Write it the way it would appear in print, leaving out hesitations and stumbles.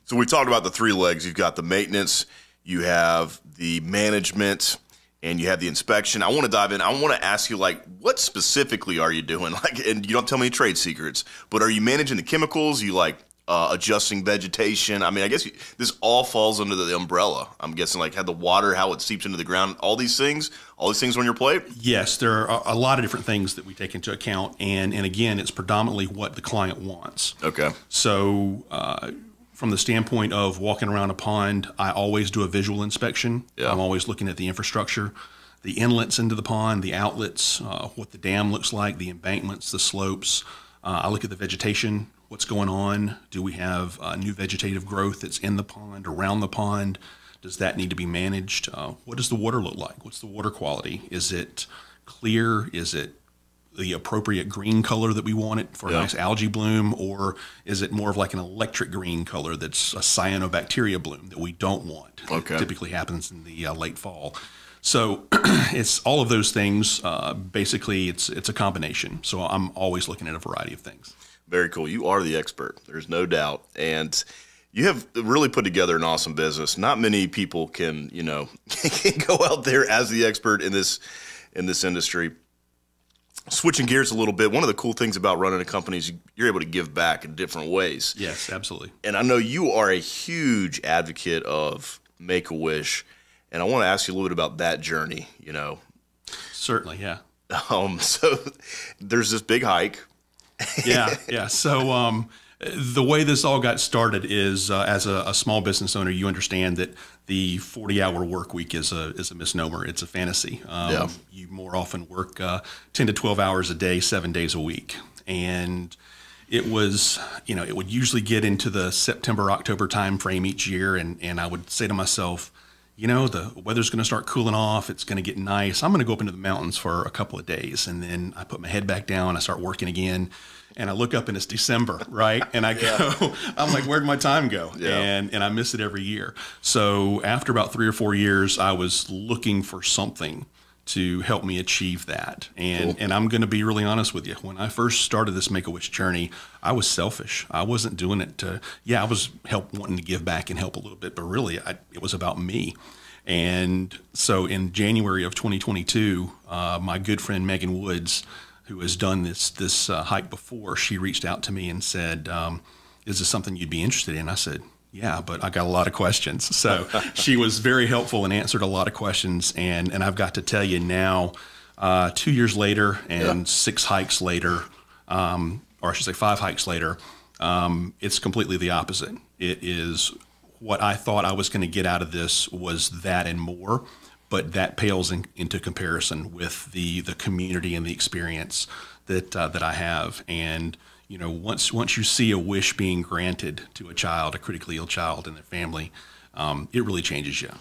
So we talked about the three legs. You've got the maintenance, you have the management, and you have the inspection. I want to dive in. I want to ask you, like, what specifically are you doing? Like, and you don't tell me any trade secrets, but are you managing the chemicals? You like adjusting vegetation? I mean, I guess this all falls under the umbrella. I'm guessing, like, how the water, how it seeps into the ground, all these things on your plate? Yes, there are a lot of different things that we take into account. And again, it's predominantly what the client wants. Okay. So from the standpoint of walking around a pond, I always do a visual inspection. Yeah. I'm always looking at the infrastructure, the inlets into the pond, the outlets, what the dam looks like, the embankments, the slopes. I look at the vegetation, what's going on. Do we have new vegetative growth that's in the pond, around the pond? Does that need to be managed? What does the water look like? What's the water quality? Is it clear? Is it the appropriate green color that we want it for a nice algae bloom, or is it more of like an electric green color that's a cyanobacteria bloom that we don't want? Okay. It typically happens in the late fall. So it's all of those things. Basically, it's a combination. So I'm always looking at a variety of things. Very cool. You are the expert. There's no doubt. And you have really put together an awesome business. Not many people can, can go out there as the expert in this industry. Switching gears a little bit, one of the cool things about running a company is you're able to give back in different ways. Yes, absolutely. And I know you are a huge advocate of Make-A-Wish, and I want to ask you a little bit about that journey, Certainly, yeah. So there's this big hike. Yeah. So the way this all got started is as a small business owner, you understand that the 40-hour work week is a misnomer. It's a fantasy. You more often work 10 to 12 hours a day, 7 days a week. And it was, it would usually get into the September, October time frame each year. And I would say to myself, the weather's going to start cooling off. It's going to get nice. I'm going to go up into the mountains for a couple of days. And then I put my head back down. I start working again. And I look up and it's December, right? And I go, I'm like, where'd my time go? Yeah. And I miss it every year. So after about 3 or 4 years, I was looking for something to help me achieve that. And I'm going to be really honest with you. When I first started this Make-A-Wish journey, I was selfish. I wasn't doing it to, I was wanting to give back and help a little bit, but really it was about me. And so in January of 2022, my good friend Megan Woods, who has done this hike before, she reached out to me and said, is this something you'd be interested in? I said, yeah, but I got a lot of questions. So she was very helpful and answered a lot of questions. And I've got to tell you now, 2 years later and 6 hikes later, or I should say 5 hikes later, it's completely the opposite. It is what I thought I was going to get out of this was that and more. But that pales into comparison with the community and the experience that I have. And once you see a wish being granted to a child, a critically ill child, and their family, it really changes you.